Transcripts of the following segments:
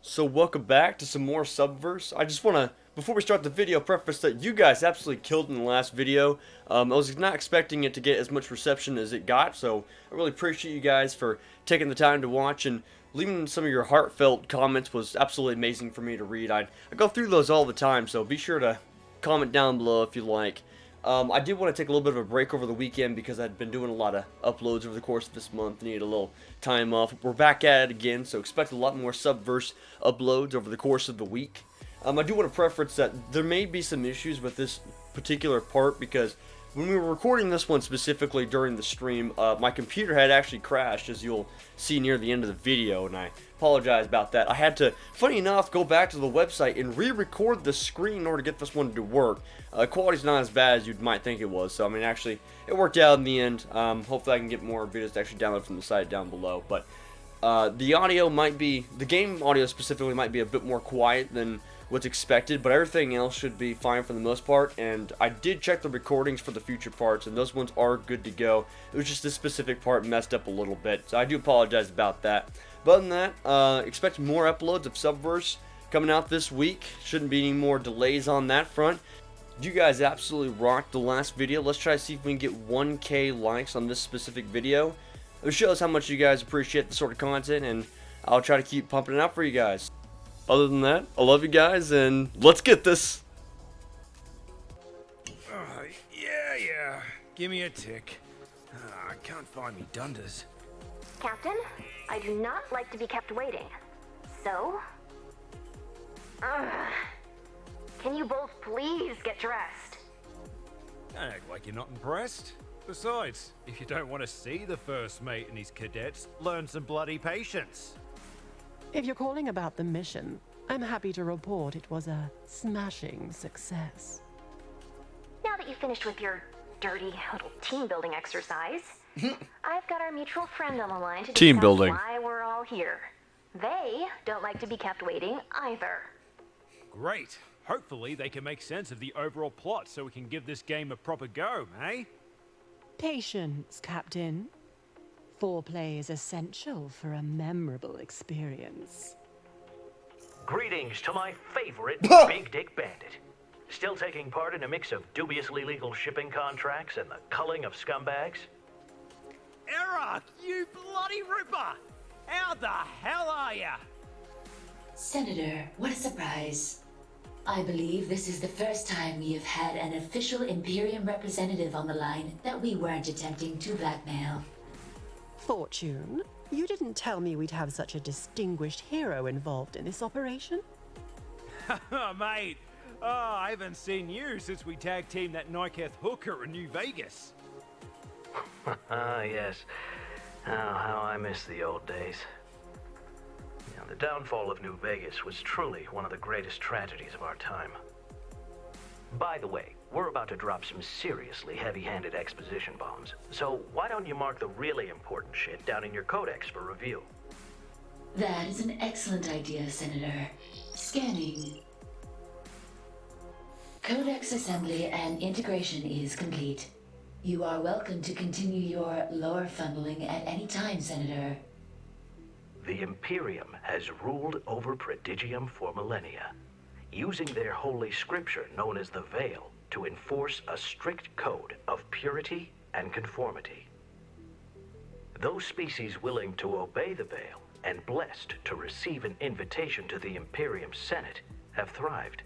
So welcome back to some more Subverse. I just want to, before we start the video, preface that you guys absolutely killed in the last video. I was not expecting it to get as much reception as it got, so I really appreciate you guys for taking the time to watch, and leaving some of your heartfelt comments was absolutely amazing for me to read. I go through those all the time, so be sure to comment down below if you like. I did want to take a little bit of a break over the weekend because I'd been doing a lot of uploads over the course of this month. Needed a little time off. We're back at it again, so expect a lot more Subverse uploads over the course of the week. I do want to preference that there may be some issues with this particular part because when we were recording this one specifically during the stream, my computer had actually crashed, as you'll see near the end of the video, and I apologize about that. I had to, funny enough, go back to the website and re-record the screen in order to get this one to work. Quality's not as bad as you might think it was, so I mean, actually, it worked out in the end. Hopefully I can get more videos to actually download from the site down below, but the audio might be, the game audio specifically might be a bit more quiet than what's expected, but everything else should be fine for the most part. And I did check the recordings for the future parts, and those ones are good to go. It was just this specific part messed up a little bit, so I do apologize about that. But other than that, expect more uploads of Subverse coming out this week. Shouldn't be any more delays on that front. You guys absolutely rocked the last video. Let's try to see if we can get 1K likes on this specific video. It shows how much you guys appreciate the sort of content, and I'll try to keep pumping it out for you guys. Other than that, I love you guys, and let's get this. Yeah. Give me a tick. I can't find me dunders. Captain, I do not like to be kept waiting. So? Can you both please get dressed? Don't act like you're not impressed. Besides, if you don't want to see the first mate and his cadets, learn some bloody patience. If you're calling about the mission, I'm happy to report it was a smashing success. Now that you finished with your dirty little team building exercise, I've got our mutual friend on the line to Team discuss building. why we're all here. They don't like to be kept waiting either. Great. Hopefully they can make sense of the overall plot so we can give this game a proper go, eh? Patience, Captain. Foreplay is essential for a memorable experience. Greetings to my favorite Big Dick Bandit. Still taking part in a mix of dubiously legal shipping contracts and the culling of scumbags? Eric, you bloody ripper! How the hell are ya? Senator, what a surprise. I believe this is the first time we have had an official Imperium representative on the line that we weren't attempting to blackmail. Fortune, you didn't tell me we'd have such a distinguished hero involved in this operation. Mate, I haven't seen you since we tag-teamed that Niketh hooker in New Vegas. Ah, yes. Oh, how I miss the old days. Now, the downfall of New Vegas was truly one of the greatest tragedies of our time. By the way, we're about to drop some seriously heavy-handed exposition bombs, so why don't you mark the really important shit down in your codex for review? That is an excellent idea, Senator. Scanning. Codex assembly and integration is complete. You are welcome to continue your lore funneling at any time, Senator. The Imperium has ruled over Prodigium for millennia, using their holy scripture known as the Veil to enforce a strict code of purity and conformity. Those species willing to obey the Veil and blessed to receive an invitation to the Imperium Senate have thrived.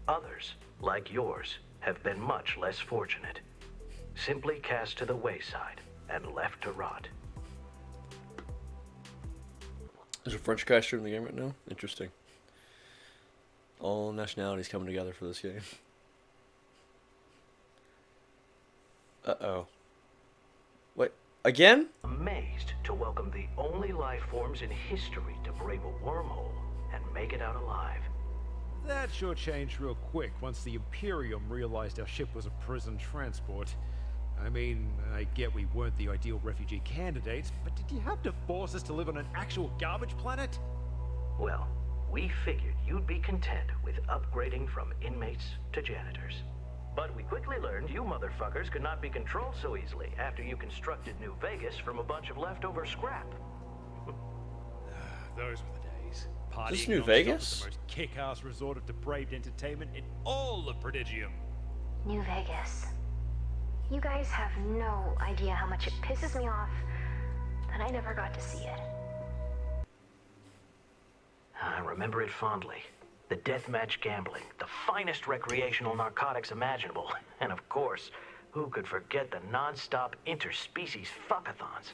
Others, like yours, have been much less fortunate, simply cast to the wayside and left to rot. There's a French caster in the game right now? Interesting. All nationalities coming together for this game. Uh-oh. Wait, again? Amazed to welcome the only life forms in history to brave a wormhole and make it out alive. That sure changed real quick once the Imperium realized our ship was a prison transport. I mean, I get we weren't the ideal refugee candidates, but did you have to force us to live on an actual garbage planet? Well, we figured you'd be content with upgrading from inmates to janitors. But we quickly learned you motherfuckers could not be controlled so easily after you constructed New Vegas from a bunch of leftover scrap. Those were the days. partying Is this New nonstop Vegas? at the most kick-ass resort of depraved entertainment in all of Prodigium. New Vegas. You guys have no idea how much it pisses me off that I never got to see it. I remember it fondly. The deathmatch gambling, the finest recreational narcotics imaginable, and of course, who could forget the non-stop interspecies fuckathons?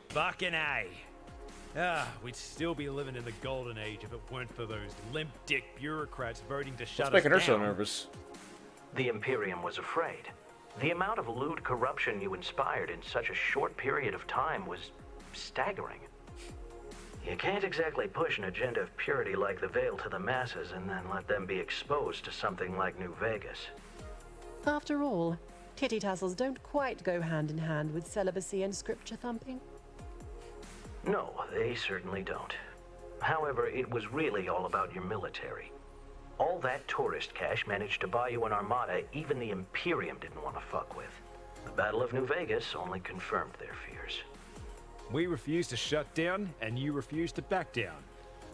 Fucking A. We'd still be living in the golden age if it weren't for those limp dick bureaucrats voting to shut What's us making her so down. nervous? The Imperium was afraid. The amount of lewd corruption you inspired in such a short period of time was staggering. You can't exactly push an agenda of purity like the Veil to the masses and then let them be exposed to something like New Vegas. After all, titty tassels don't quite go hand in hand with celibacy and scripture thumping. No, they certainly don't. However, it was really all about your military. All that tourist cash managed to buy you an armada even the Imperium didn't want to fuck with. The Battle of New Vegas only confirmed their fears. We refused to shut down, and you refused to back down.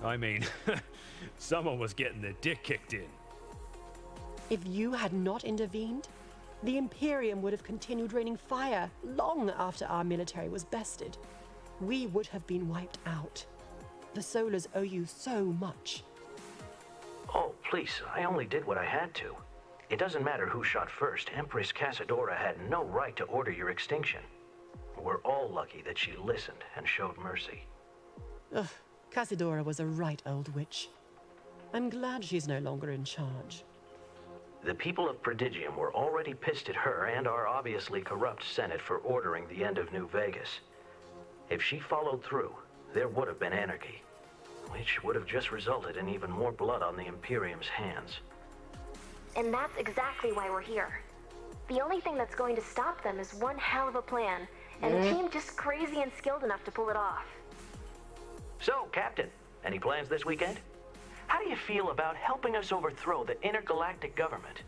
I mean, someone was getting their dick kicked in. If you had not intervened, the Imperium would have continued raining fire long after our military was bested. We would have been wiped out. The Solars owe you so much. Oh, please, I only did what I had to. It doesn't matter who shot first. Empress Casadora had no right to order your extinction. We're all lucky that she listened and showed mercy. Ugh, Casadora was a right old witch. I'm glad she's no longer in charge. The people of Prodigium were already pissed at her and our obviously corrupt Senate for ordering the end of New Vegas. If she followed through, there would have been anarchy, which would have just resulted in even more blood on the Imperium's hands. And that's exactly why we're here. The only thing that's going to stop them is one hell of a plan, and a team just crazy and skilled enough to pull it off. So, Captain, any plans this weekend? How do you feel about helping us overthrow the intergalactic government?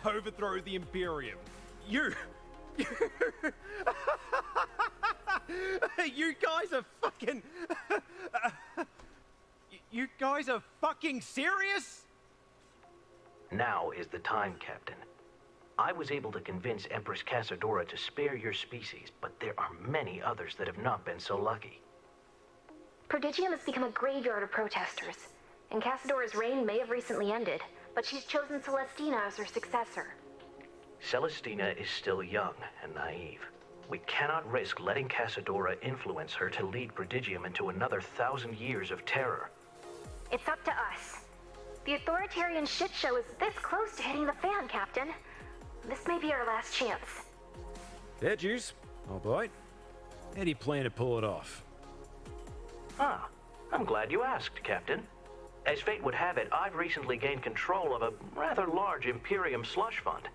Overthrow the Imperium. You guys are fucking... You guys are fucking serious? Now is the time, Captain. I was able to convince Empress Casadora to spare your species, but there are many others that have not been so lucky. Prodigium has become a graveyard of protesters, and Casadora's reign may have recently ended, but she's chosen Celestina as her successor. Celestina is still young and naive. We cannot risk letting Casadora influence her to lead Prodigium into another 1,000 years of terror. It's up to us. The authoritarian shit show is this close to hitting the fan, Captain. This may be our last chance. Fair juice. All right. How do you plan to pull it off? Ah, I'm glad you asked, Captain. As fate would have it, I've recently gained control of a rather large Imperium slush fund.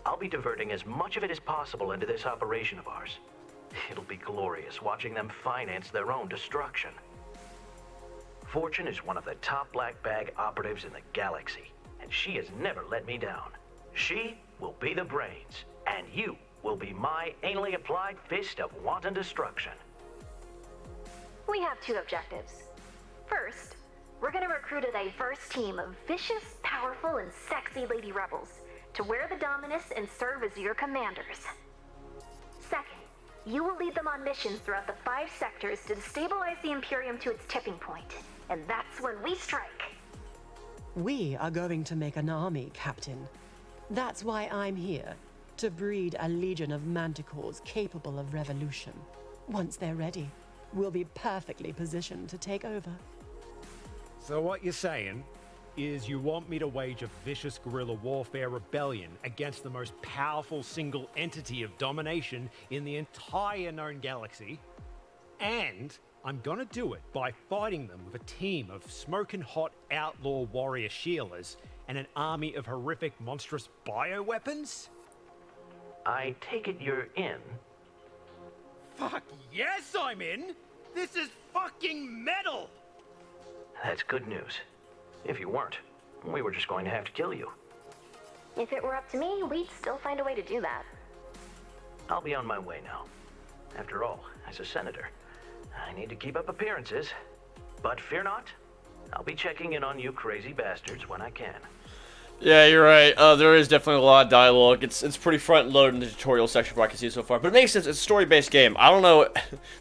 I'll be diverting as much of it as possible into this operation of ours. It'll be glorious watching them finance their own destruction. Fortune is one of the top black bag operatives in the galaxy, and she has never let me down. She will be the brains, and you will be my anally applied fist of wanton destruction. We have two objectives. First, we're gonna recruit a diverse team of vicious, powerful, and sexy lady rebels to wear the Dominus and serve as your commanders. Second, you will lead them on missions throughout the 5 sectors to destabilize the Imperium to its tipping point. And that's when we strike. We are going to make an army, Captain. That's why I'm here, to breed a legion of manticores capable of revolution. Once they're ready, we'll be perfectly positioned to take over. So what you're saying is you want me to wage a vicious guerrilla warfare rebellion against the most powerful single entity of domination in the entire known galaxy, and I'm gonna do it by fighting them with a team of smoking hot outlaw warrior Sheilahs and an army of horrific monstrous bioweapons? I take it you're in. Fuck yes, I'm in! This is fucking metal! That's good news. If you weren't, we were just going to have to kill you. If it were up to me, we'd still find a way to do that. I'll be on my way now. After all, as a senator, I need to keep up appearances. But fear not, I'll be checking in on you crazy bastards when I can. Yeah, you're right. There is definitely a lot of dialogue. It's pretty front loaded in the tutorial section from what I can see so far. But it makes sense. It's a story-based game. I don't know.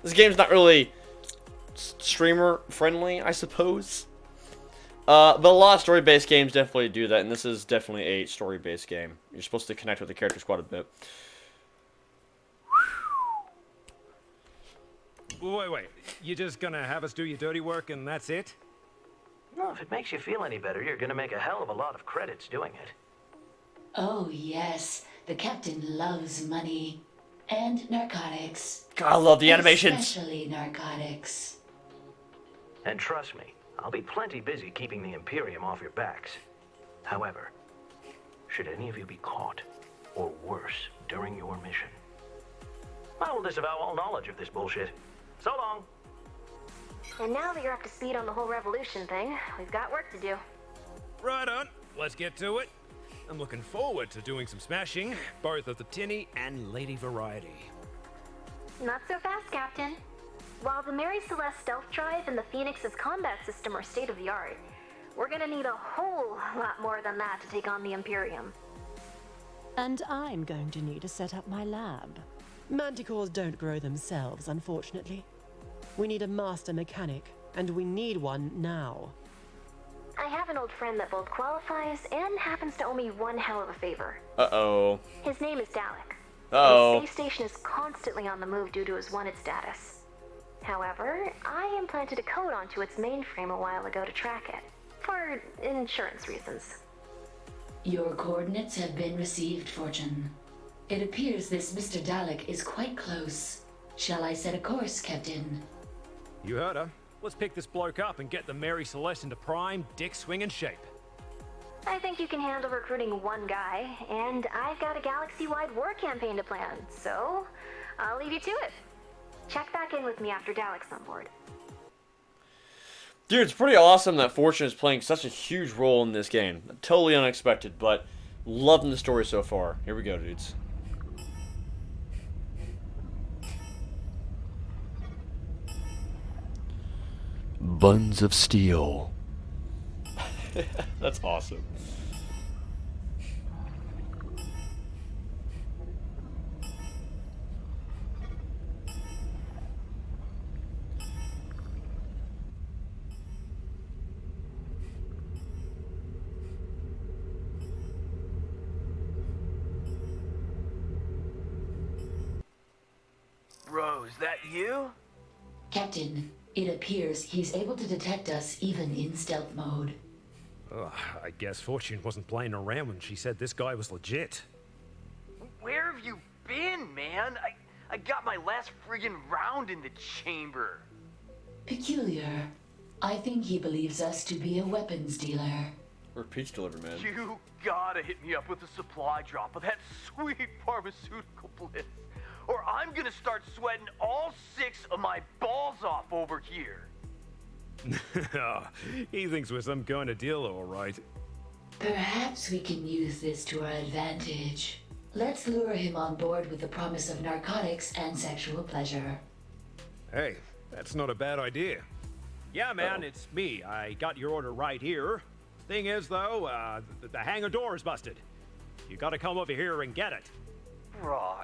This game's not really streamer friendly, I suppose. But a lot of story-based games definitely do that, and this is definitely a story-based game. You're supposed to connect with the characters quite a bit. Wait. You're just gonna have us do your dirty work and that's it? Well, if it makes you feel any better, you're gonna make a hell of a lot of credits doing it. Oh, yes. The captain loves money. And narcotics. God, I love the animations. Especially narcotics. And trust me, I'll be plenty busy keeping the Imperium off your backs. However, should any of you be caught, or worse, during your mission, I will disavow all knowledge of this bullshit. So long. And now that you're up to speed on the whole revolution thing, we've got work to do. Right on. Let's get to it. I'm looking forward to doing some smashing, both of the tinny and lady variety. Not so fast, Captain. While the Mary Celeste stealth drive and the Phoenix's combat system are state-of-the-art, we're gonna need a whole lot more than that to take on the Imperium. And I'm going to need to set up my lab. Manticores don't grow themselves, unfortunately. We need a master mechanic, and we need one now. I have an old friend that both qualifies and happens to owe me one hell of a favor. Uh-oh. His name is Dallick. Uh-oh. His space station is constantly on the move due to his wanted status. However, I implanted a code onto its mainframe a while ago to track it, for insurance reasons. Your coordinates have been received, Fortune. It appears this Mr. Dallick is quite close. Shall I set a course, Captain? You heard her. Let's pick this bloke up and get the Mary Celeste into prime dick-swinging shape. I think you can handle recruiting one guy, and I've got a galaxy-wide war campaign to plan, so I'll leave you to it. Check back in with me after Dallick's on board. Dude, it's pretty awesome that Fortune is playing such a huge role in this game. Totally unexpected, but loving the story so far. Here we go, dudes. Buns of steel. That's awesome. Bro, is that you? Captain, it appears he's able to detect us even in stealth mode. Ugh, I guess Fortune wasn't playing around when she said this guy was legit. Where have you been, man? I got my last friggin' round in the chamber. Peculiar. I think he believes us to be a weapons dealer. We're peach delivery, man. You gotta hit me up with a supply drop of that sweet pharmaceutical bliss, or I'm gonna start sweating all 6 of my balls off over here. He thinks we're some kind of dealer, all right. Perhaps we can use this to our advantage. Let's lure him on board with the promise of narcotics and sexual pleasure. Hey, that's not a bad idea. Yeah, man, it's me. I got your order right here. Thing is, though, the hangar door is busted. You gotta come over here and get it. Bro,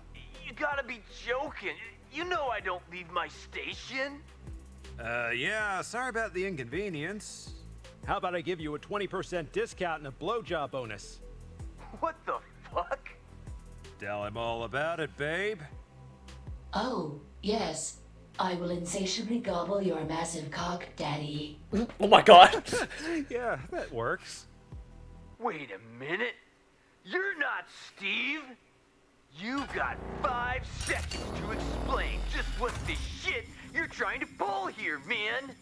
you gotta be joking. You know I don't leave my station. Yeah, sorry about the inconvenience. How about I give you a 20% discount and a blowjob bonus? What the fuck? Tell him all about it, babe. Oh, yes. I will insatiably gobble your massive cock, Daddy. Oh my god! Yeah, that works. Wait a minute. You're not Steve. You got 5 seconds to explain just what the shit you're trying to pull here, man.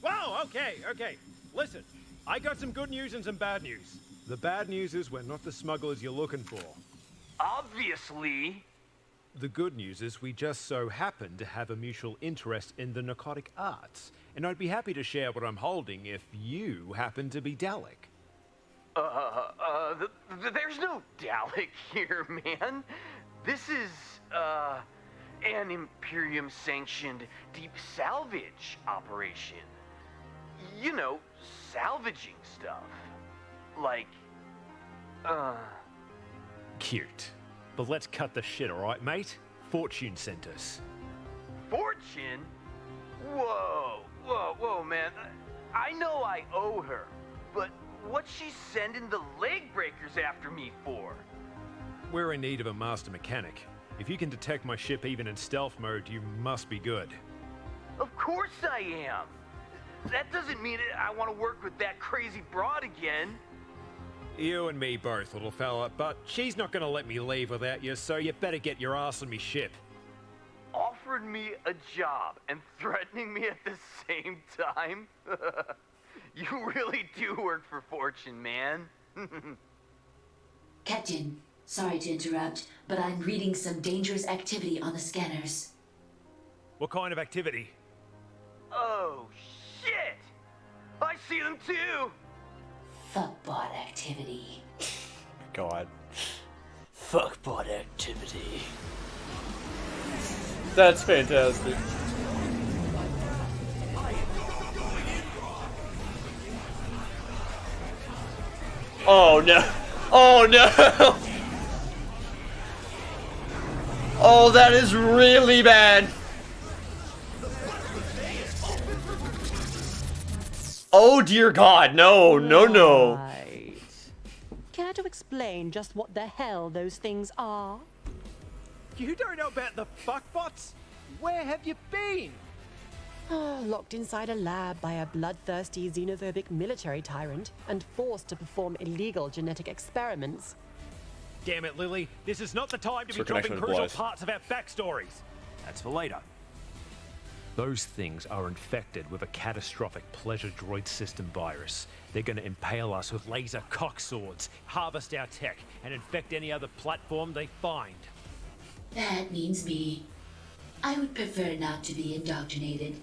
Whoa, okay. Listen, I got some good news and some bad news. The bad news is we're not the smugglers you're looking for. Obviously. The good news is we just so happen to have a mutual interest in the narcotic arts, and I'd be happy to share what I'm holding if you happen to be Dallick. There's no Dallick here, man. This is, an Imperium-sanctioned deep salvage operation. you know, salvaging stuff. Like, Cute. But let's cut the shit, alright, mate? Fortune sent us. Fortune? Whoa, man. I know I owe her, but what's she sending the leg breakers after me for? We're in need of a master mechanic. If you can detect my ship even in stealth mode, you must be good. Of course I am. That doesn't mean I want to work with that crazy broad again. You and me both, little fella, but she's not gonna let me leave without you, so you better get your ass on me ship. Offered me a job and threatening me at the same time? You really do work for Fortune, man. Captain, sorry to interrupt, but I'm reading some dangerous activity on the scanners. What kind of activity? Oh, shit! I see them too! Fuckbot activity. God. Fuckbot activity. That's fantastic. Oh no! Oh no! Oh, that is really bad! Oh dear God, no, no. Right. Care to explain just what the hell those things are? You don't know about the fuckbots? Where have you been? Locked inside a lab by a bloodthirsty xenophobic military tyrant and forced to perform illegal genetic experiments. Damn it, Lily. This is not the time to It's be her connection dropping with crucial Blythe. parts of our backstories. That's for later. Those things are infected with a catastrophic pleasure droid system virus. They're going to impale us with laser cock swords, harvest our tech, and infect any other platform they find. That means me. I would prefer not to be indoctrinated.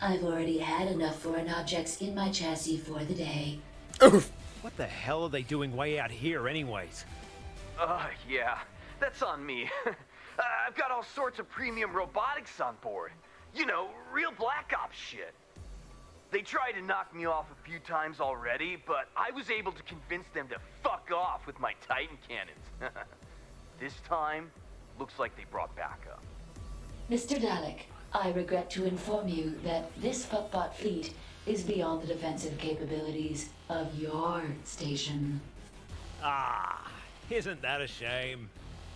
I've already had enough foreign objects in my chassis for the day. What the hell are they doing way out here anyways? Yeah, that's on me. I've got all sorts of premium robotics on board. You know, real Black Ops shit. They tried to knock me off a few times already, but I was able to convince them to fuck off with my Titan cannons. This time, looks like they brought backup. Mr. Dallick, I regret to inform you that this fuckbot fleet is beyond the defensive capabilities of your station. Ah, isn't that a shame?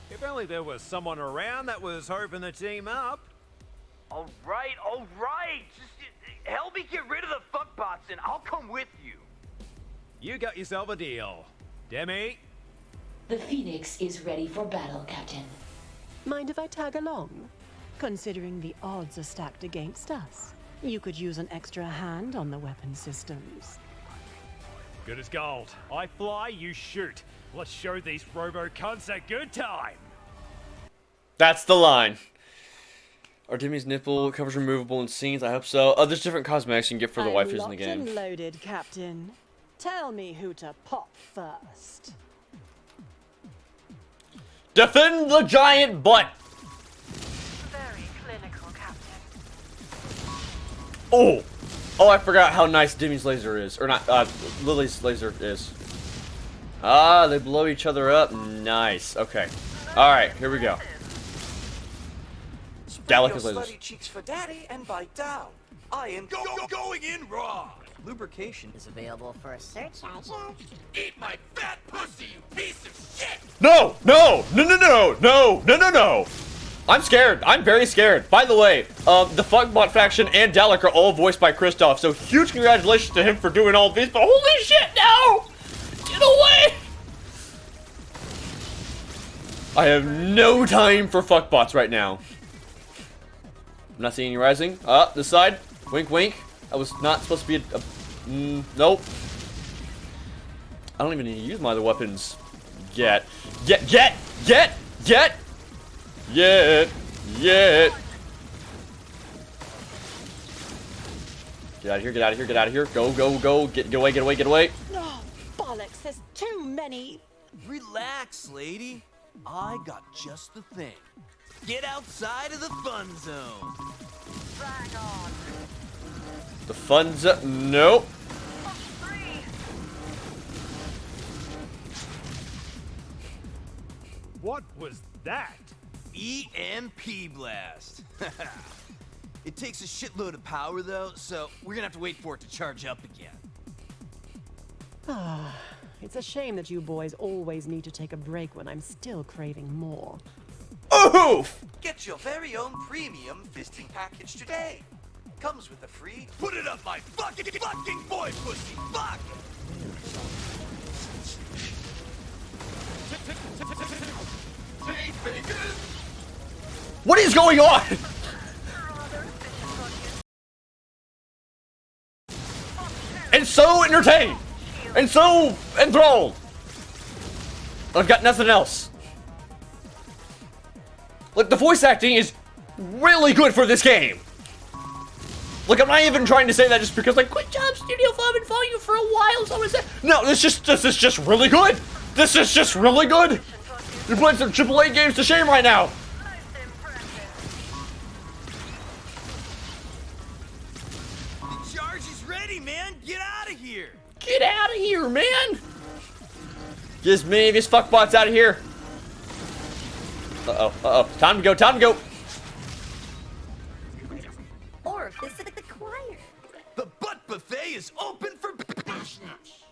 If only there was someone around that was hoping to team up. All right. Just help me get rid of the fuckbots and I'll come with you. You got yourself a deal. Demi? The Phoenix is ready for battle, Captain. Mind if I tag along? Considering the odds are stacked against us, you could use an extra hand on the weapon systems. Good as gold. I fly, you shoot. Let's show these robo-cunts a good time. That's the line. Are Demi's nipple covers removable in scenes? I hope so. Oh, there's different cosmetics you can get for the I'm waifus in the locked game. and loaded, Captain. Tell me who to pop first. Defend the giant butt! Very clinical, Captain. Oh! Oh, I forgot how nice Demi's laser is. Or not, Lily's laser is. Ah, they blow each other up. Nice. Okay. Alright, here we go. Dallick is lasers. cheeks for daddy and bite down. I am going in raw. Lubrication is available for a search. Eat my fat pussy, you piece of shit! No! No! No, no, no! No! No, no, no! I'm scared. I'm very scared. By the way, the Fuckbot faction and Dallick are all voiced by Kristoff, so huge congratulations to him for doing all of these, but holy shit, no! Get away! I have no time for Fuckbots right now. I'm not seeing you rising. This side. Wink, wink. I was not supposed to be nope. I don't even need to use my other weapons yet. Yet. Get out of here, get out of here, get out of here. Go. Get away. No, bollocks, there's too many. Relax, lady. I got just the thing. Get outside of the fun zone. The fun's up. Nope. What was that? EMP blast. It takes a shitload of power though, so we're gonna have to wait for it to charge up again. Ah, it's a shame that you boys always need to take a break when I'm still craving more. Oof! Get your very own premium fisting package today. Comes with a free put it up my fucking boy pussy. Fuck! What is going on? And so entertained! And so enthralled! I've got nothing else. Like, the voice acting is really good for this game. Like, I'm not even trying to say that just because, like, good job, Studio 5, been following you for a while, so I say. No, this is just really good. This is just really good. You're playing some AAA games to shame right now. The charge is ready, man. Get out of here. Get out of here, man. Get as many of these fuckbots out of here. Uh-oh. Time to go, time to go. Orifice at the choir. The butt buffet is open for business.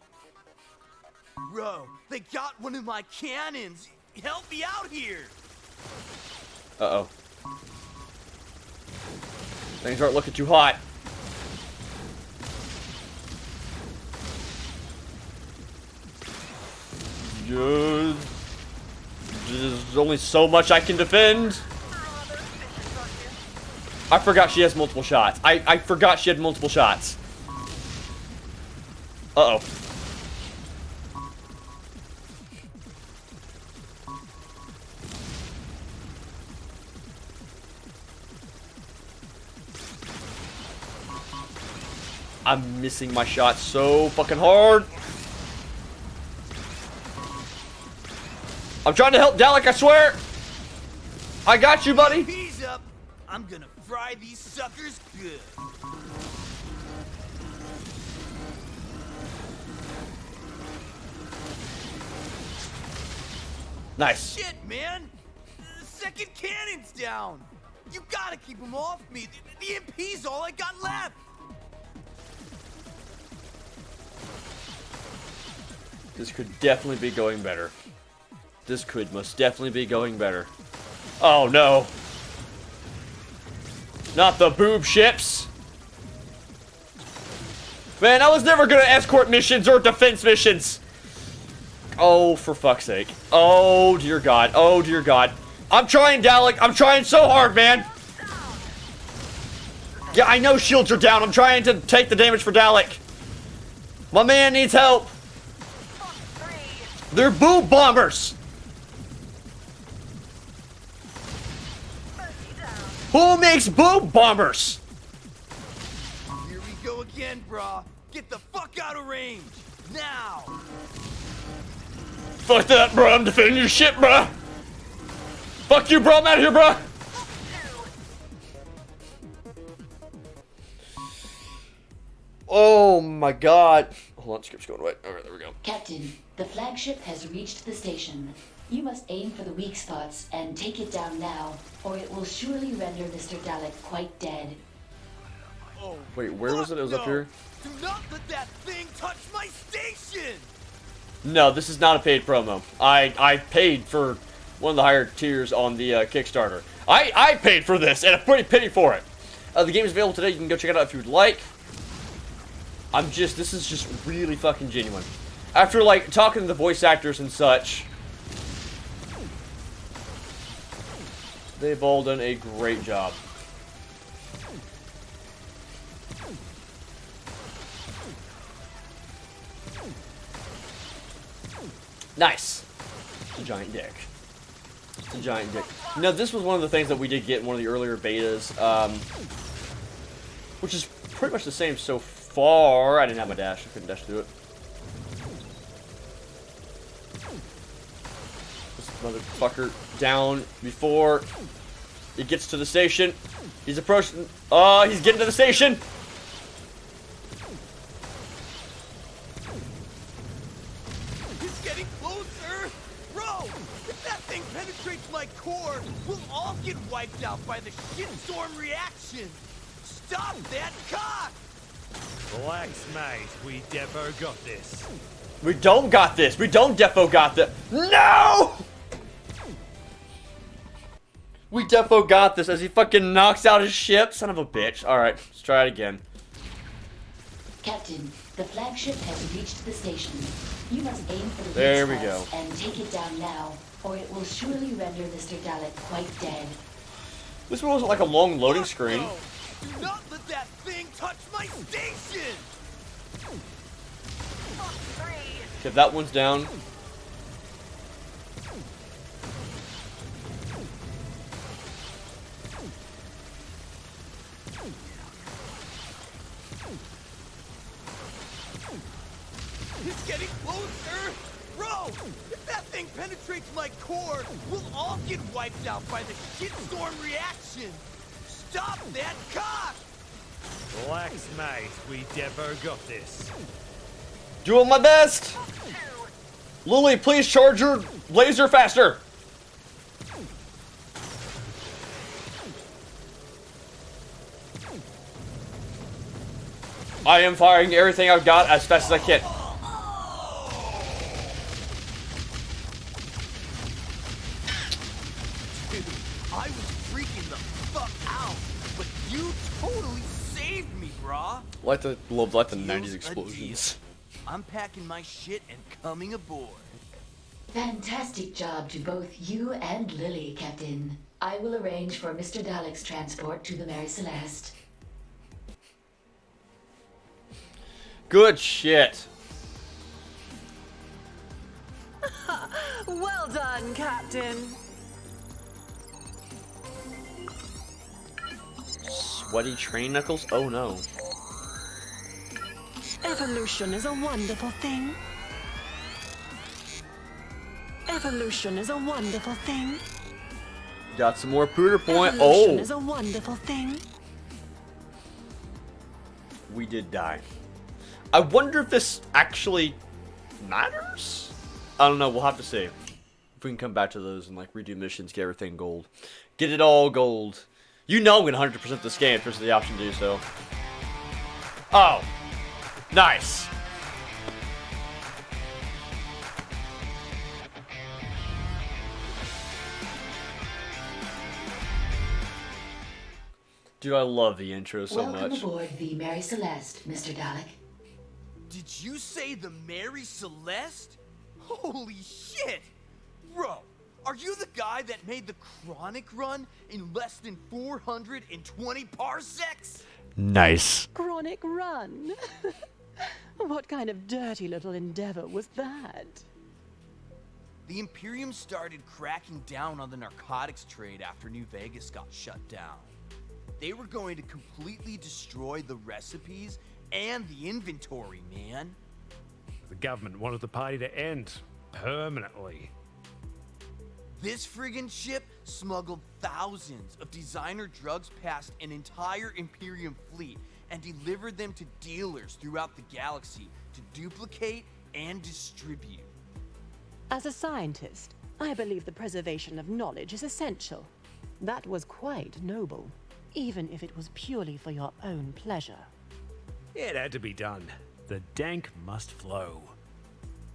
Bro, they got one of my cannons. Help me out here. Uh-oh. Things aren't looking too hot. There's only so much I can defend. I forgot she has multiple shots. I forgot she had multiple shots. Uh-oh. I'm missing my shots so fucking hard. I'm trying to help Dallick, I swear. I got you, buddy. Peas up. I'm gonna fry these suckers good. Nice. Shit, man. The second cannon's down. You gotta keep them off me. The EMP's all I got left. This could definitely be going better. This could most definitely be going better. Oh no. Not the boob ships. Man, I was never gonna escort missions or defense missions. Oh, for fuck's sake. Oh, dear God. Oh, dear God. I'm trying, Dallick. I'm trying so hard, man. Yeah, I know shields are down. I'm trying to take the damage for Dallick. My man needs help. They're boob bombers. Who makes boob bombers? Here we go again, brah. Get the fuck out of range. Now. Fuck that, bro. I'm defending your shit, bro. Fuck you, bro. I'm out of here, bro. Oh my God. Hold on, script's going away. Alright, there we go. Captain, the flagship has reached the station. You must aim for the weak spots and take it down now, or it will surely render Mr. Dallick quite dead. Oh, Wait, where was it? It was up here? Do not let that thing touch my station! No, this is not a paid promo. I paid for one of the higher tiers on the Kickstarter. I paid for this, and a pretty penny for it. The game is available today. You can go check it out if you would like. This is just really fucking genuine. After, like, talking to the voice actors and such, they've all done a great job. Nice. It's a giant dick. It's a giant dick. Now, this was one of the things that we did get in one of the earlier betas, which is pretty much the same so far. I didn't have my dash. I couldn't dash through it. This motherfucker down before it gets to the station. He's approaching. Oh, he's getting to the station. penetrates my core, we'll all get wiped out by the shitstorm reaction. Stop that cock! Relax, mate. We defo got this. We don't got this. We don't defo got this. No! We defo got this as he fucking knocks out his ship. Son of a bitch. Alright, let's try it again. Captain, the flagship has reached the station. You must aim for the There we weak go. spots and take it down now, or it will surely render Mr. Dallick quite dead. This one wasn't like a long loading screen. No! Do not let that thing touch my station! Okay, that one's down. It's getting closer! Bro! If that thing penetrates my core, we'll all get wiped out by the shitstorm reaction! Stop that cock! Relax, mate. We defo got this. Doing my best! Lily, please charge your laser faster! I am firing everything I've got as fast as I can. Dude, I was freaking the fuck out, but you totally saved me, brah. Like the 90s Deal's a explosions. deal. I'm packing my shit and coming aboard. Fantastic job to both you and Lily, Captain. I will arrange for Mr. Dallick's transport to the Mary Celeste. Good shit. Well done, Captain. Sweaty train knuckles? Oh no. Evolution is a wonderful thing. Evolution is a wonderful thing. Got some more pooter point. Evolution Oh! is a wonderful thing. We did die. I wonder if this actually matters? I don't know. We'll have to see. If we can come back to those and like redo missions, get everything gold. Get it all gold. You know I'm going to 100% this game if there's the option to do so. Oh. Nice. Dude, I love the intro so Welcome much. aboard the Mary Celeste, Mr. Dallick. Did you say the Mary Celeste? Holy shit! Bro, are you the guy that made the Chronic run in less than 420 parsecs? Nice. Chronic run. What kind of dirty little endeavor was that? The Imperium started cracking down on the narcotics trade after New Vegas got shut down. They were going to completely destroy the recipes and the inventory, man. The government wanted the party to end permanently. This friggin' ship smuggled thousands of designer drugs past an entire Imperium fleet and delivered them to dealers throughout the galaxy to duplicate and distribute. As a scientist, I believe the preservation of knowledge is essential. That was quite noble, even if it was purely for your own pleasure. It had to be done. The dank must flow.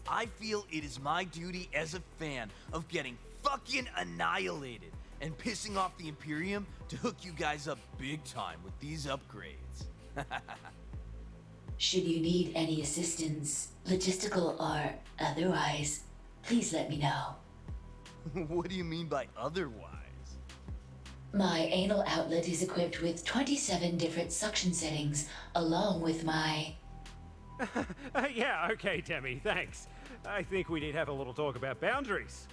I feel it is my duty as a fan of getting fucking annihilated and pissing off the Imperium to hook you guys up big time with these upgrades. Should you need any assistance, logistical or otherwise, please let me know. What do you mean by otherwise? My anal outlet is equipped with 27 different suction settings, along with my... Yeah, okay, Demi, thanks. I think we need to have a little talk about boundaries.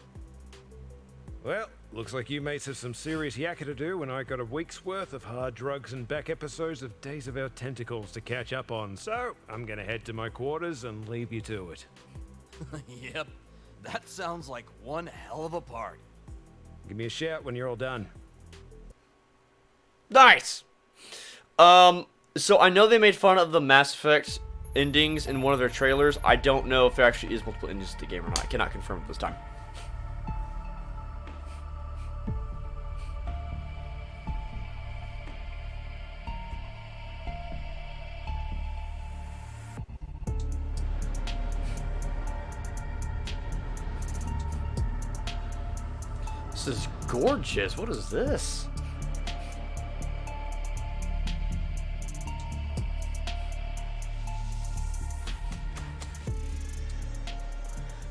Well, looks like you mates have some serious yakka to do, and I got a week's worth of hard drugs and back episodes of Days of Our Tentacles to catch up on, so I'm gonna head to my quarters and leave you to it. Yep, that sounds like one hell of a party. Give me a shout when you're all done. Nice. So I know they made fun of the Mass Effect endings in one of their trailers. I don't know if there actually is multiple endings to the game or not. I cannot confirm at this time. This is gorgeous. What is this?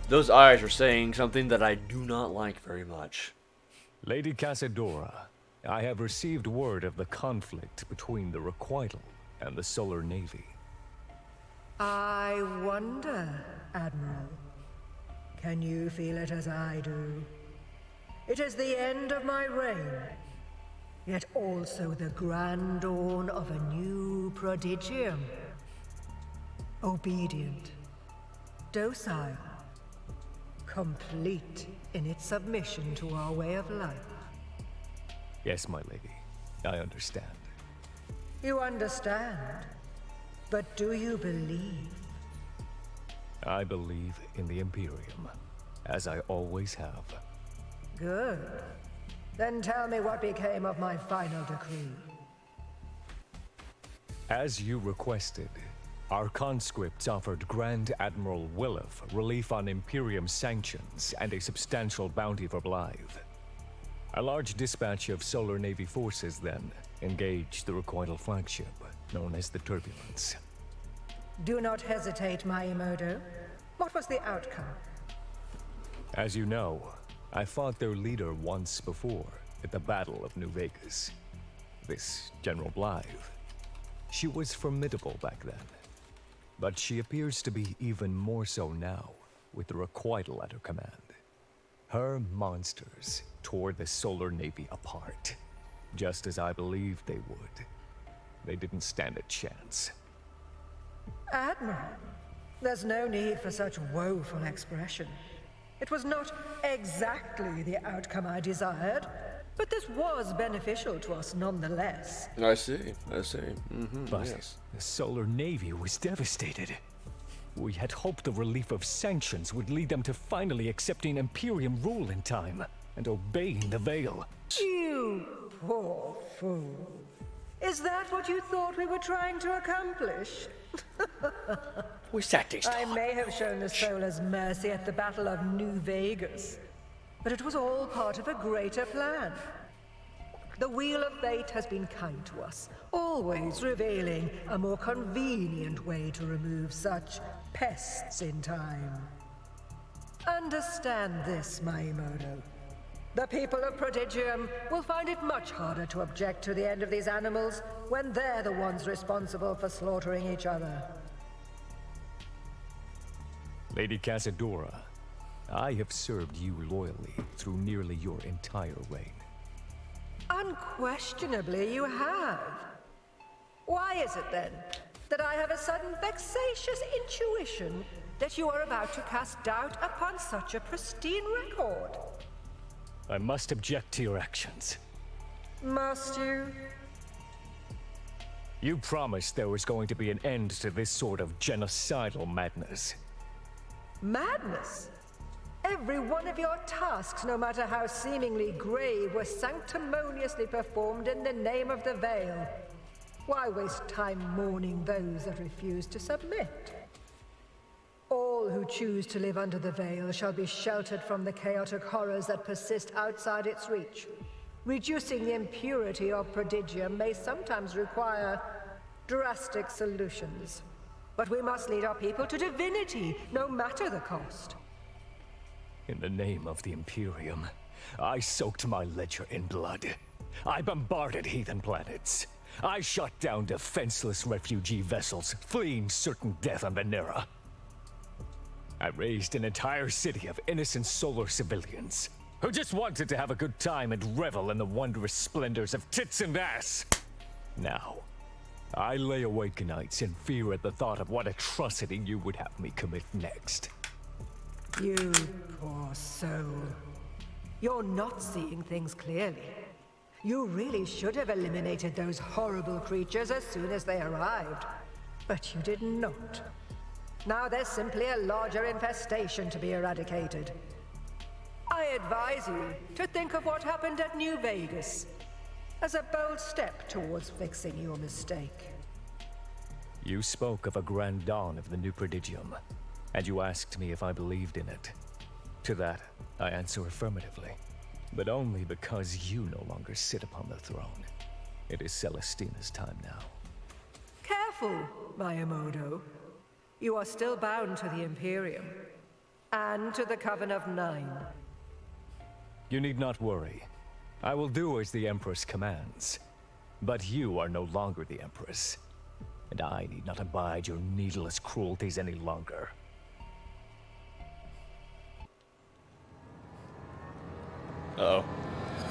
Those eyes are saying something that I do not like very much. Lady Casadora, I have received word of the conflict between the Requital and the Solar Navy. I wonder, Admiral. Can you feel it as I do? It is the end of my reign, yet also the grand dawn of a new prodigium. Obedient, docile, complete in its submission to our way of life. Yes, my lady. I understand. You understand, but do you believe? I believe in the Imperium, as I always have. Good. Then tell me what became of my final decree. As you requested, our conscripts offered Grand Admiral Williff relief on Imperium sanctions and a substantial bounty for Blythe. A large dispatch of Solar Navy forces then engaged the Requital flagship, known as the Turbulence. Do not hesitate, Maimoto. What was the outcome? As you know, I fought their leader once before at the Battle of New Vegas. This General Blythe. She was formidable back then. But she appears to be even more so now, with the Requital at her command. Her monsters tore the Solar Navy apart, just as I believed they would. They didn't stand a chance. Admiral, there's no need for such woeful expression. It was not exactly the outcome I desired, but this was beneficial to us nonetheless. I see. But yes. the Solar Navy was devastated. We had hoped the relief of sanctions would lead them to finally accepting Imperium rule in time and obeying the Veil. You poor fool. Is that what you thought we were trying to accomplish? Voice acting I may have shown the Solars mercy at the Battle of New Vegas, but it was all part of a greater plan. The Wheel of Fate has been kind to us, always revealing a more convenient way to remove such pests in time. Understand this, Maimoto. The people of Prodigium will find it much harder to object to the end of these animals when they're the ones responsible for slaughtering each other. Lady Casadora, I have served you loyally through nearly your entire reign. Unquestionably you have. Why is it then that I have a sudden vexatious intuition that you are about to cast doubt upon such a pristine record? I must object to your actions. Must you? You promised there was going to be an end to this sort of genocidal madness. Madness? Every one of your tasks, no matter how seemingly grave, was sanctimoniously performed in the name of the Veil. Why waste time mourning those that refuse to submit? All who choose to live under the Veil shall be sheltered from the chaotic horrors that persist outside its reach. Reducing the impurity of Prodigium may sometimes require drastic solutions. But we must lead our people to divinity, no matter the cost. In the name of the Imperium, I soaked my ledger in blood. I bombarded heathen planets. I shot down defenseless refugee vessels fleeing certain death on Venera. I raised an entire city of innocent solar civilians who just wanted to have a good time and revel in the wondrous splendors of tits and ass. Now, I lay awake nights in fear at the thought of what atrocity you would have me commit next. You poor soul. You're not seeing things clearly. You really should have eliminated those horrible creatures as soon as they arrived. But you did not. Now there's simply a larger infestation to be eradicated. I advise you to think of what happened at New Vegas as a bold step towards fixing your mistake. You spoke of a grand dawn of the new prodigium, and you asked me if I believed in it. To that, I answer affirmatively. but only because you no longer sit upon the throne. It is Celestina's time now. Careful, Miyamoto. You are still bound to the Imperium. And to the Coven of Nine. You need not worry. I will do as the Empress commands. But you are no longer the Empress. And I need not abide your needless cruelties any longer. Uh-oh.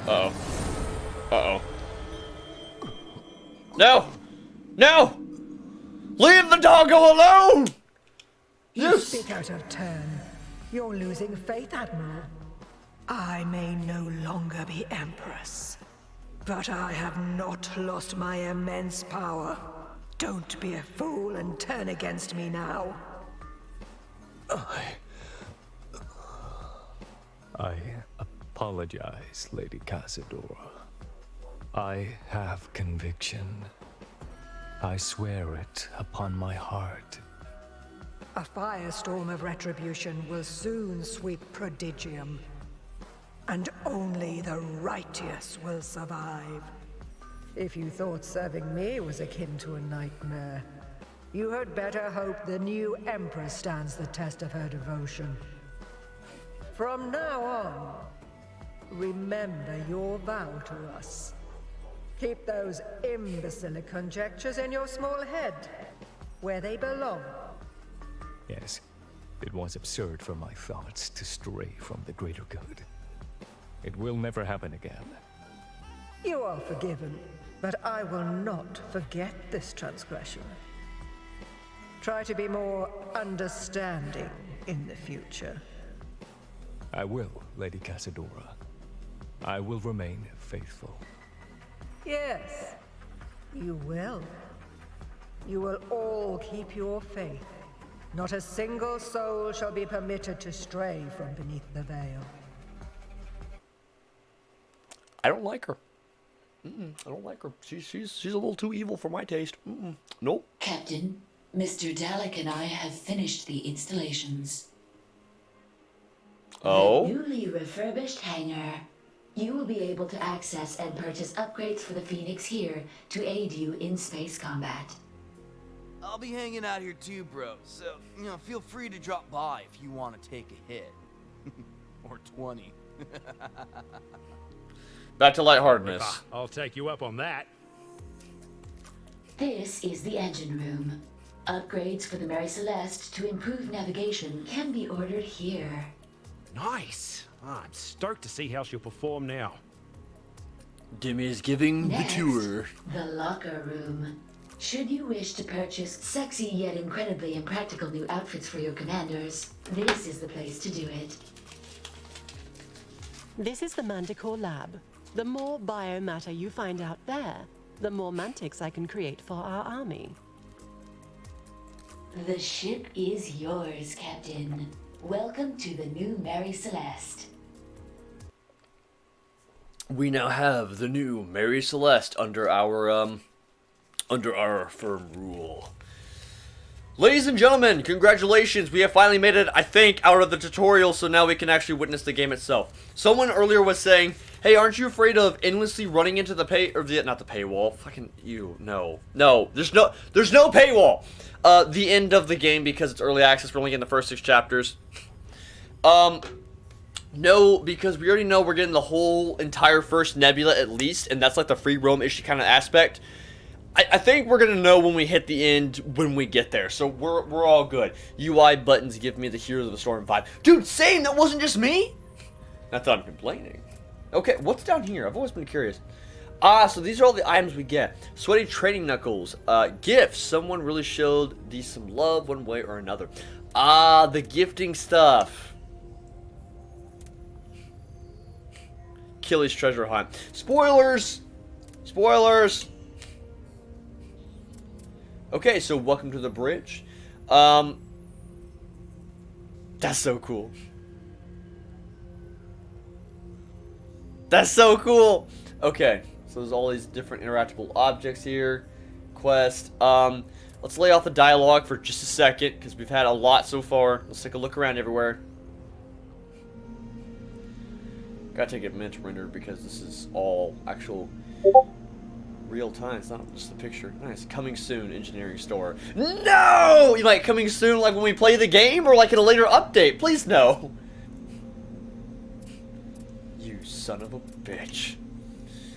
Uh-oh. Uh-oh. No! No! Leave the doggo alone! You speak out of turn. You're losing faith, Admiral. I may no longer be Empress, but I have not lost my immense power. Don't be a fool and turn against me now. I apologize, Lady Casadora. I have conviction. I swear it upon my heart. A firestorm of retribution will soon sweep Prodigium. And only the righteous will survive. If you thought serving me was akin to a nightmare, you had better hope the new Empress stands the test of her devotion. From now on, remember your vow to us. Keep those imbecile conjectures in your small head, where they belong. Yes, it was absurd for my thoughts to stray from the greater good. It will never happen again. You are forgiven, but I will not forget this transgression. Try to be more understanding in the future. I will, Lady Casadora. I will remain faithful. Yes, you will. You will all keep your faith. Not a single soul shall be permitted to stray from beneath the veil. I don't like her. I don't like her. She's a little too evil for my taste. Nope. Captain, Mr. Dallick and I have finished the installations. Oh? The newly refurbished hangar. You will be able to access and purchase upgrades for the Phoenix here to aid you in space combat. I'll be hanging out here too, bro. So, feel free to drop by if you want to take a hit. Or 20. Back to lightheartedness. I'll take you up on that. This is the engine room. Upgrades for the Mary Celeste to improve navigation can be ordered here. Nice. I'm stoked to see how she'll perform now. Demi's giving Next, the tour. The locker room. Should you wish to purchase sexy yet incredibly impractical new outfits for your commanders, this is the place to do it. This is the Manticore lab. The more biomatter you find out there, the more mantics I can create for our army. The ship is yours, Captain. Welcome to the new Mary Celeste. We now have the new Mary Celeste under our firm rule. Ladies and gentlemen, congratulations! We have finally made it, I think, out of the tutorial, so now we can actually witness the game itself. Someone earlier was saying, "Hey, aren't you afraid of endlessly running into the not the paywall? Fucking you, no, there's no paywall. The end of the game because it's early access. We're only getting the first 6 chapters. No, because we already know we're getting the whole entire first nebula at least, and that's like the free roam issue kind of aspect. I think we're gonna know when we hit the end when we get there, so we're all good. UI buttons give me the Heroes of the Storm vibe. Dude, same, that wasn't just me? Not that I'm complaining. Okay, what's down here? I've always been curious. So these are all the items we get. Sweaty training knuckles. Gifts. Someone really showed these some love one way or another. The gifting stuff. Achilles treasure hunt. Spoilers! Spoilers! Okay, so welcome to the bridge. That's so cool. That's so cool! Okay, so there's all these different interactable objects here. Quest. Let's lay off the dialogue for just a second, because we've had a lot so far. Let's take a look around everywhere. Gotta take a minute to render because this is all actual real time. It's not just a picture. Nice. Coming soon, engineering store. No! You like coming soon like when we play the game or like in a later update? Please no. You son of a bitch.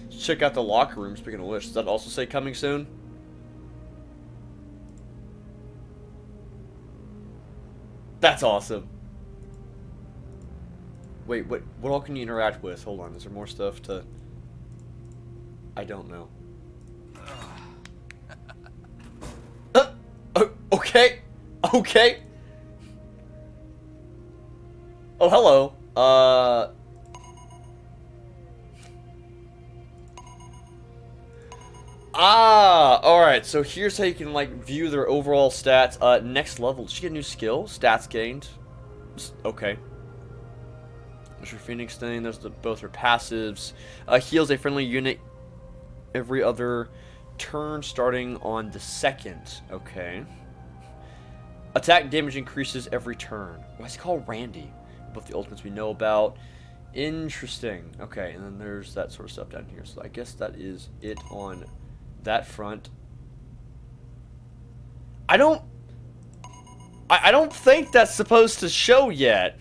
Let's check out the locker room, speaking of which. Does that also say coming soon? That's awesome. Wait, what all can you interact with? Hold on, is there more stuff to... I don't know. Okay. Okay. Oh, hello. Alright, so here's how you can, like, view their overall stats. Next level. Did you get a new skill? Stats gained. Okay. There's your Phoenix thing. There's both her passives. Heals a friendly unit every other turn starting on the 2nd. Okay. Attack damage increases every turn. Why is he called Randy? Both the ultimates we know about. Interesting. Okay, and then there's that sort of stuff down here. So I guess that is it on that front. I don't think that's supposed to show yet.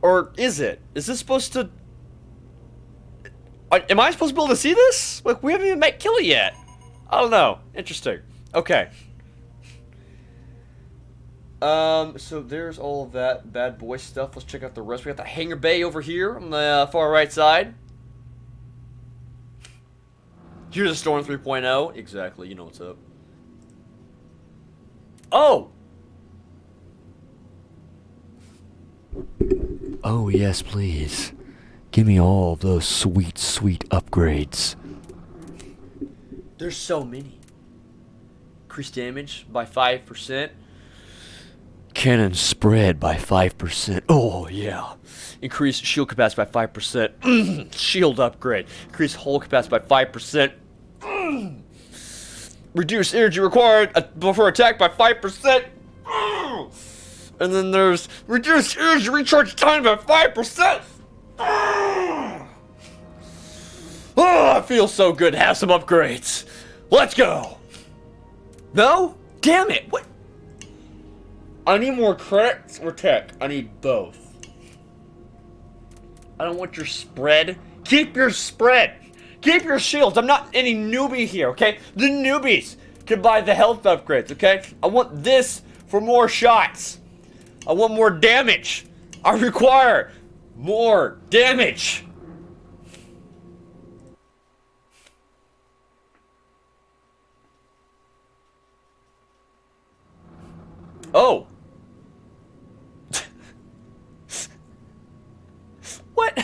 Or is it? Is this supposed to... Am I supposed to be able to see this? Like, we haven't even met Killy yet. I don't know. Interesting. Okay. So there's all of that bad boy stuff. Let's check out the rest. We got the hangar bay over here on the far right side. Here's a Storm 3.0. Exactly, you know what's up. Oh! Oh, yes, please. Give me all those sweet, sweet upgrades. There's so many. Increase damage by 5%. Cannon spread by 5%. Oh, yeah. Increase shield capacity by 5%. Shield upgrade. Increase hull capacity by 5%. Reduce energy required before attack by 5%. And then there's reduced energy recharge time by 5%. Oh, I feel so good. Have some upgrades. Let's go. No? Damn it. What? I need more credits or tech. I need both. I don't want your spread. Keep your spread. Keep your shields. I'm not any newbie here, okay? The newbies can buy the health upgrades, okay? I want this for more shots. I want more damage. I require more damage. Oh. What?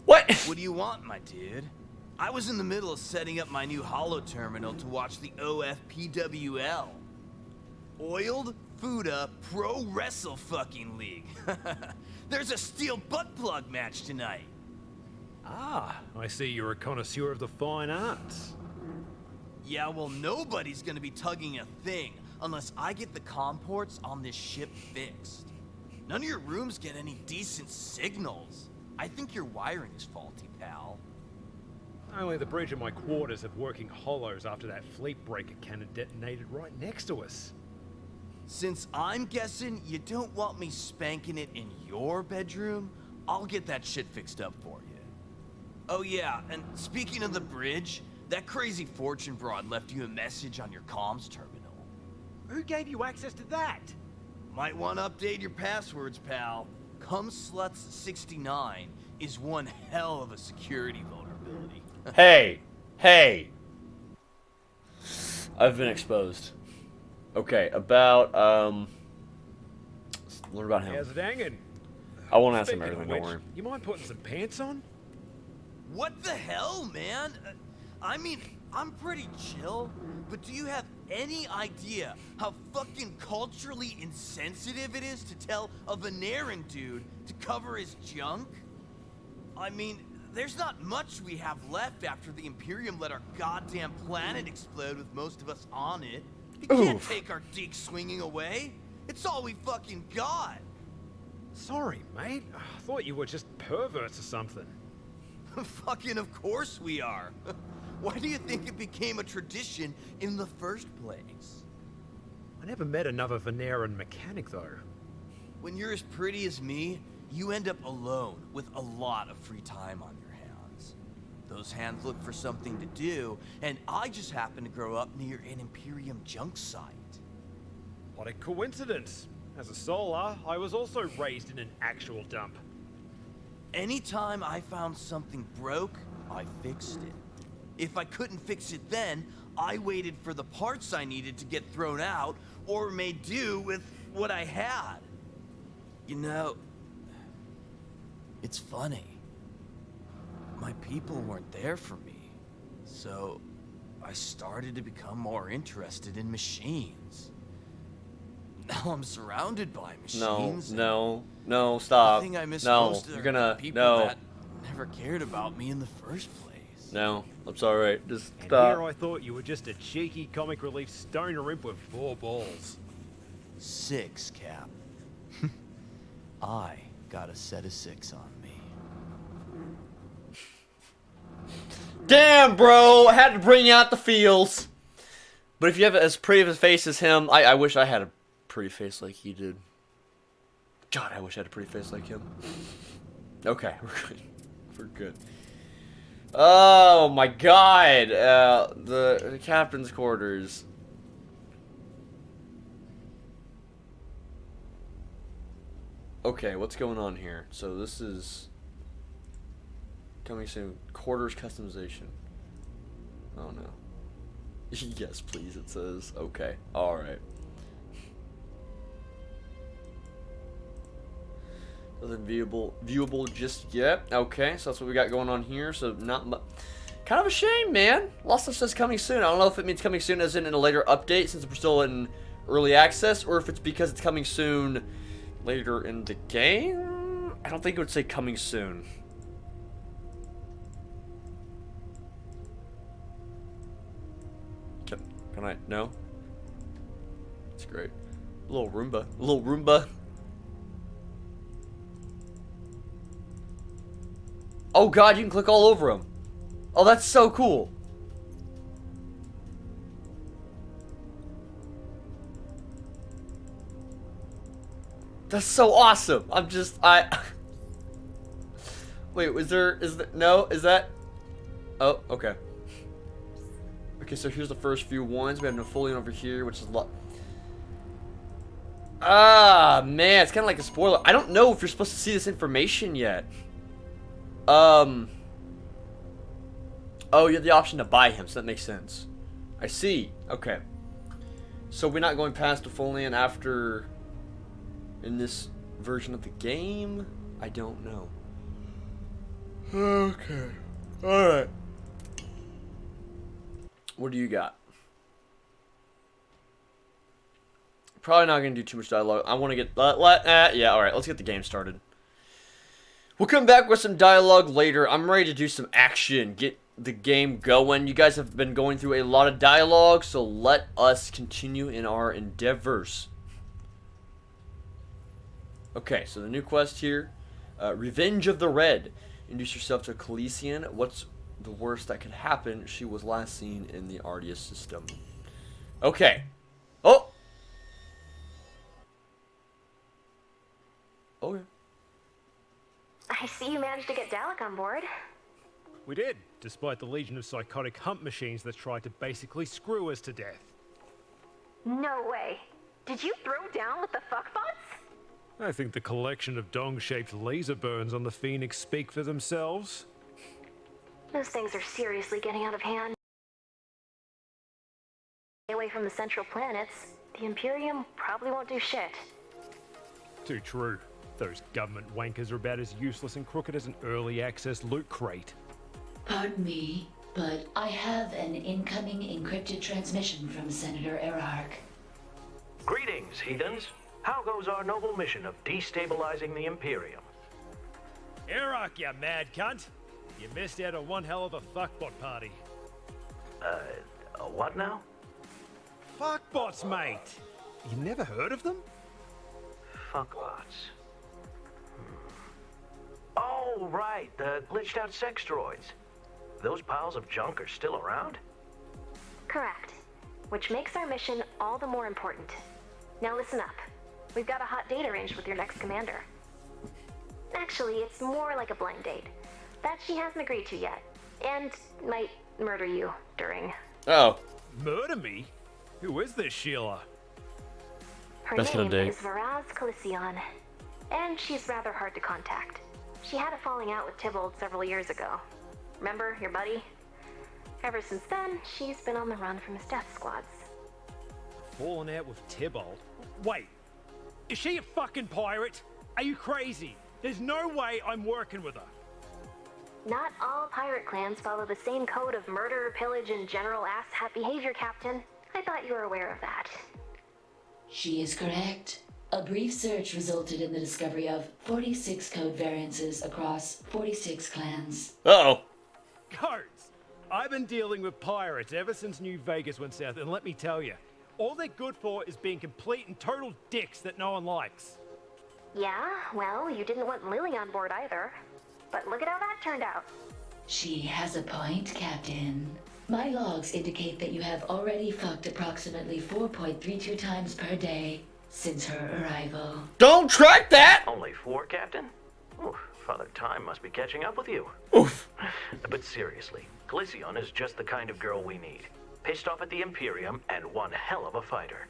What? What do you want, my dude? I was in the middle of setting up my new holo terminal to watch the OFPWL. Oiled Fuda Pro Wrestle fucking League. There's a steel butt plug match tonight. Ah, I see you're a connoisseur of the fine arts. Yeah, well, nobody's gonna be tugging a thing unless I get the COM ports on this ship fixed. None of your rooms get any decent signals. I think your wiring is faulty, pal. Only the bridge in my quarters have working hollows after that fleet breaker cannon detonated right next to us. Since I'm guessing you don't want me spanking it in your bedroom, I'll get that shit fixed up for you. Oh yeah, and speaking of the bridge, that crazy fortune broad left you a message on your comms terminal. Who gave you access to that? Might want to update your passwords, pal. Cumsluts69 is one hell of a security vulnerability. Hey. Hey. I've been exposed. Okay, about, learn about him. How's it hanging? I won't ask him Speaking of everything, don't which, worry. you mind putting some pants on? What the hell, man? I mean, I'm pretty chill, but do you have any idea how fucking culturally insensitive it is to tell a Veneran dude to cover his junk? I mean, there's not much we have left after the Imperium let our goddamn planet explode with most of us on it. You can't take our dick swinging away. It's all we fucking got. Sorry, mate. I thought you were just perverts or something. Fucking of course we are. Why do you think it became a tradition in the first place? I never met another Veneran mechanic, though. When you're as pretty as me, you end up alone with a lot of free time on your hands. Those hands look for something to do, and I just happen to grow up near an Imperium junk site. What a coincidence. As a Solar, I was also raised in an actual dump. Anytime I found something broke, I fixed it. If I couldn't fix it then, I waited for the parts I needed to get thrown out, or made do with what I had. You know, it's funny. My people weren't there for me, so I started to become more interested in machines. Now I'm surrounded by machines. No, stop. The thing I miss no, most you're are gonna, the people no. that never cared about me in the first place. No, that's alright. Just And stop. here I thought you were just a cheeky comic relief stoner imp with 4 balls. 6, Cap. I got a set of 6 on me. Damn, bro! I had to bring out the feels. But if you have as pretty of a face as him, I wish I had a pretty face like he did. God, I wish I had a pretty face like him. Okay, we're good. We're good. Oh my God! The captain's quarters. Okay, what's going on here? So this is coming soon. Quarters customization. Oh no. Yes, please, it says. Okay, alright. Nothing viewable just yet. Okay, so that's what we got going on here. So not much. Kind of a shame, man. Lots of stuff says coming soon. I don't know if it means coming soon as in a later update since we're still in early access, or if it's because it's coming soon later in the game. I don't think it would say coming soon. Can I? No? That's great. A little Roomba. A little Roomba. Oh God, you can click all over them. Oh, that's so cool. That's so awesome. I'm just, Wait, is there, no, is that? Oh, okay. Okay, so here's the first few ones. We have Napoleon over here, which is a lot. Ah, man, it's kind of like a spoiler. I don't know if you're supposed to see this information yet. Oh, you have the option to buy him, so that makes sense. I see. Okay. So we're not going past Napoleon after in this version of the game? I don't know. Okay. Alright. What do you got? Probably not going to do too much dialogue. I want to get... yeah, alright. Let's get the game started. We'll come back with some dialogue later. I'm ready to do some action. Get the game going. You guys have been going through a lot of dialogue, so let us continue in our endeavors. Okay, so the new quest here. Revenge of the Red. Introduce yourself to Calisian. What's the worst that could happen? She was last seen in the Ardia system. Okay. Oh! Okay. I see you managed to get Dallick on board. We did, despite the legion of psychotic hump machines that tried to basically screw us to death. No way. Did you throw down with the fuckbots? I think the collection of dong-shaped laser burns on the Phoenix speak for themselves. Those things are seriously getting out of hand. Stay away from the central planets. The Imperium probably won't do shit. Too true. Those government wankers are about as useless and crooked as an early access loot crate. Pardon me, but I have an incoming encrypted transmission from Senator Erarch. Greetings, heathens. How goes our noble mission of destabilizing the Imperium? Erarch, you mad cunt! You missed out on one hell of a fuckbot party. What now? Fuckbots, mate! You never heard of them? fuckbots. Oh, right, the glitched out sex droids. Those piles of junk are still around? Correct. Which makes our mission all the more important. Now listen up. We've got a hot date arranged with your next commander. Actually, it's more like a blind date. That she hasn't agreed to yet. And might murder you during. Oh. Murder me? Who is this Sheila? Her Best kind name of date. is Varaz Calision, and she's rather hard to contact. She had a falling out with Tybalt several years ago. Remember, your buddy? Ever since then, she's been on the run from his death squads. Falling out with Tybalt? Wait, is she a fucking pirate? Are you crazy? There's no way I'm working with her. Not all pirate clans follow the same code of murder, pillage, and general ass-hat behavior, Captain. I thought you were aware of that. She is correct. A brief search resulted in the discovery of 46 code variances across 46 clans. Uh-oh. Codes! I've been dealing with pirates ever since New Vegas went south, and let me tell you, all they're good for is being complete and total dicks that no one likes. Yeah, well, you didn't want Lily on board either. But look at how that turned out. She has a point, Captain. My logs indicate that you have already fucked approximately 4.32 times per day since her arrival. Don't track that! Only 4, Captain? Oof, Father Time must be catching up with you. Oof. But seriously, Calision is just the kind of girl we need. Pissed off at the Imperium and one hell of a fighter.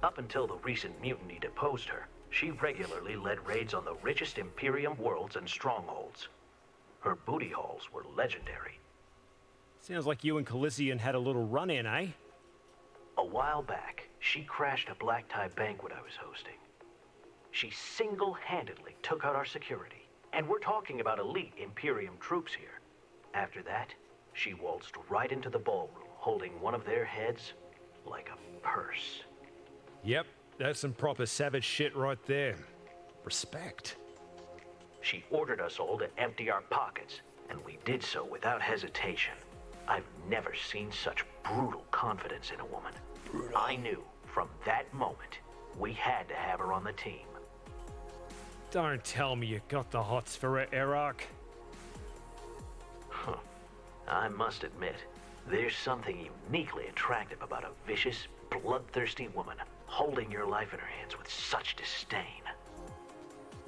Up until the recent mutiny deposed her, she regularly led raids on the richest Imperium worlds and strongholds. Her booty hauls were legendary. Sounds like you and Calision had a little run-in, eh? A while back, she crashed a black tie banquet I was hosting. She single-handedly took out our security, and we're talking about elite Imperium troops here. After that, she waltzed right into the ballroom, holding one of their heads like a purse. Yep, that's some proper savage shit right there. Respect. She ordered us all to empty our pockets, and we did so without hesitation. I've never seen such brutal confidence in a woman. I knew from that moment we had to have her on the team. Don't tell me you got the hots for her, Iraq. Huh. I must admit, there's something uniquely attractive about a vicious, bloodthirsty woman holding your life in her hands with such disdain.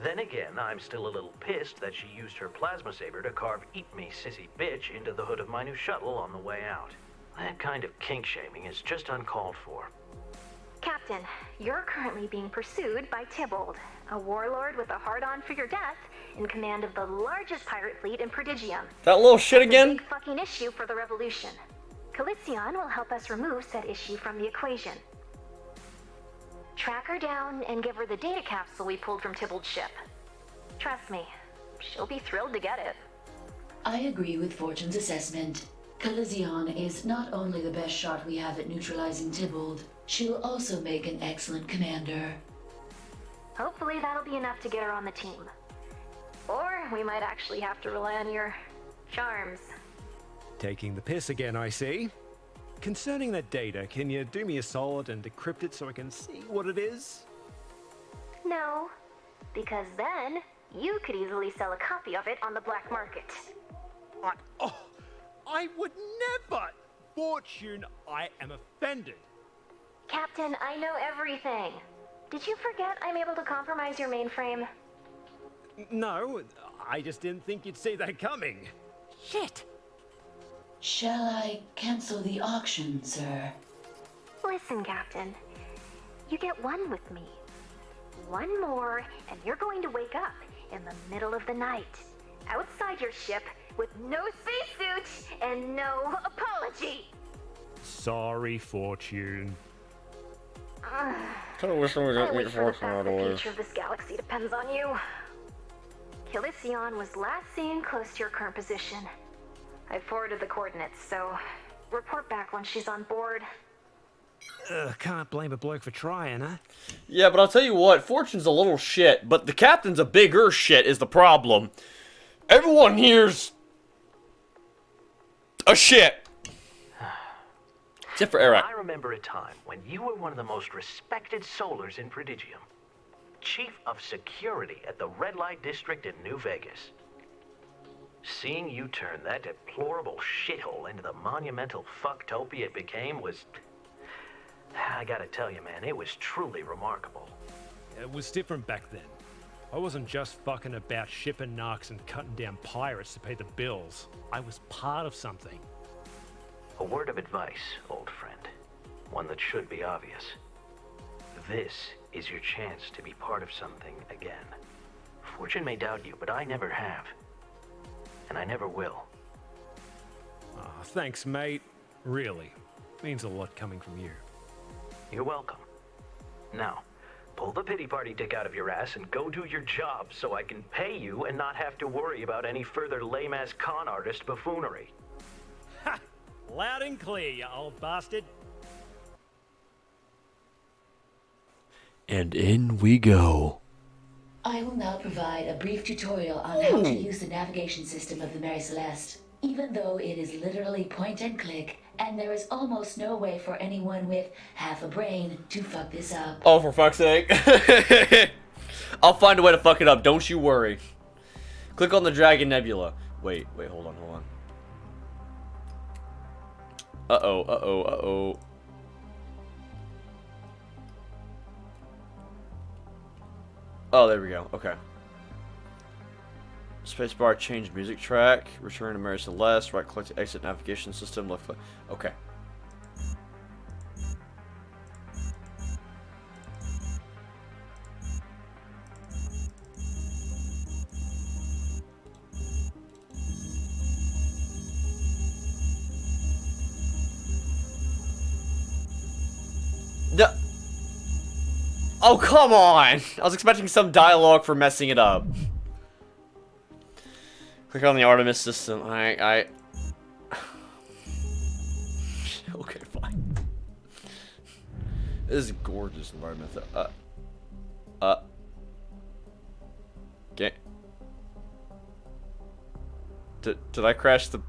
Then again, I'm still a little pissed that she used her plasma saber to carve "Eat Me, Sissy Bitch" into the hood of my new shuttle on the way out. That kind of kink-shaming is just uncalled for. Captain, you're currently being pursued by Tybalt, a warlord with a hard-on for your death, in command of the largest pirate fleet in Prodigium. That little shit It's a again? big fucking issue for the Revolution. Calision will help us remove said issue from the equation. Track her down and give her the data capsule we pulled from Tybalt's ship. Trust me, she'll be thrilled to get it. I agree with Fortune's assessment. Calision is not only the best shot we have at neutralizing Tybalt, she'll also make an excellent commander. Hopefully that'll be enough to get her on the team. Or we might actually have to rely on your charms. Taking the piss again, I see. Concerning that data, can you do me a solid and decrypt it so I can see what it is? No, because then you could easily sell a copy of it on the black market. I would never! Fortune, I am offended. Captain, I know everything. Did you forget I'm able to compromise your mainframe? No, I just didn't think you'd see that coming. Shit! Shall I cancel the auction, sir? Listen, Captain. You get one with me. One more, and you're going to wake up in the middle of the night, outside your ship, with no spacesuit and no apology. Sorry, Fortune. Kind of wish someone I would wish meet for the Fortune fact right the away. future of this galaxy depends on you. Calision was last seen close to your current position. I forwarded the coordinates, so report back when she's on board. Can't blame a bloke for trying, huh? Yeah, but I'll tell you what, Fortune's a little shit, but the captain's a bigger shit is the problem. Everyone here's a shit. Except for Eric. I remember a time when you were one of the most respected solars in Prodigium. Chief of Security at the Red Light District in New Vegas. Seeing you turn that deplorable shithole into the monumental fucktopia it became was... I gotta tell you, man, it was truly remarkable. It was different back then. I wasn't just fucking about shipping narcs and cutting down pirates to pay the bills. I was part of something. A word of advice, old friend. One that should be obvious. This is your chance to be part of something again. Fortune may doubt you, but I never have. And I never will. Oh, thanks, mate. Really. Means a lot coming from you. You're welcome. Now, pull the pity party dick out of your ass and go do your job so I can pay you and not have to worry about any further lame-ass con artist buffoonery. Ha! Loud and clear, you old bastard. And in we go. I will now provide a brief tutorial on how to use the navigation system of the Mary Celeste. Even though it is literally point and click, and there is almost no way for anyone with half a brain to fuck this up. Oh, for fuck's sake. I'll find a way to fuck it up, don't you worry. Click on the Dragon Nebula. Wait, hold on. Uh-oh. Oh, there we go. Okay. Spacebar, change music track. Return to Mary Celeste. Right click to exit navigation system. Left click. Okay. No. Oh, come on! I was expecting some dialogue for messing it up. Click on the Artemis system. Okay, fine. This is a gorgeous environment. Okay. Did I crash the